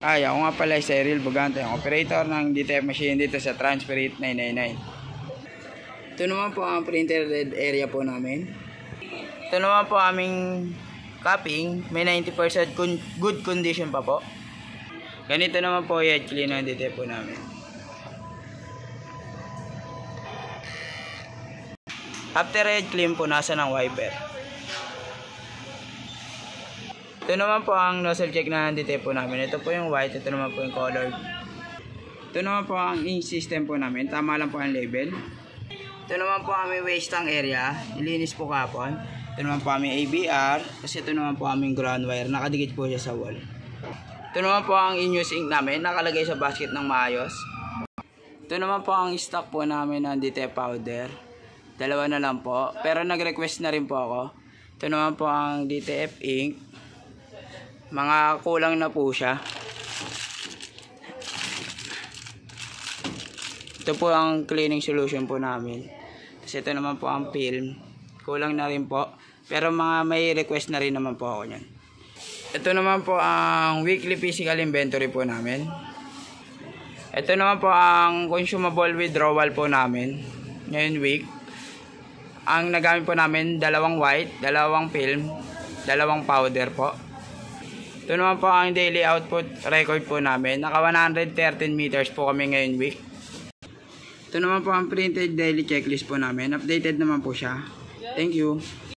Ay, ako nga pala si Cyril Bugante, ang operator ng DTF machine dito sa Transferit 999. Ito naman po ang printer area po namin. Ito naman po aming cupping, may 90% good condition pa po. Ganito naman po yung clean ng DTF po namin. After head clean po, nasa ng wiper. Ito naman po ang nozzle check na DTF po namin. Ito po yung white, ito naman po yung colored. Ito naman po ang ink system po namin. Tama lang po ang label. Ito naman po aming waste tank area. Nilinis po kapon. Ito naman po aming ABR. Kasi ito naman po aming ground wire. Nakadikit po siya sa wall. Ito naman po ang in-use ink namin. Nakalagay sa basket ng maayos. Ito naman po ang stock po namin ng DTF powder. Dalawa na lang po. Pero nag-request na rin po ako. Ito naman po ang DTF ink. Mga kulang na po siya. Ito po ang cleaning solution po namin. Kasi ito naman po ang film. Kulang na rin po. Pero may request na rin naman po ako niyan. Ito naman po ang weekly physical inventory po namin. Ito naman po ang consumable withdrawal po namin. Ngayon week. Ang nagamit po namin, dalawang white, dalawang film, dalawang powder po. Ito naman po ang daily output record po namin. Naka 113 meters po kami ngayon week. Ito naman po ang printed daily checklist po namin. Updated naman po siya. Thank you.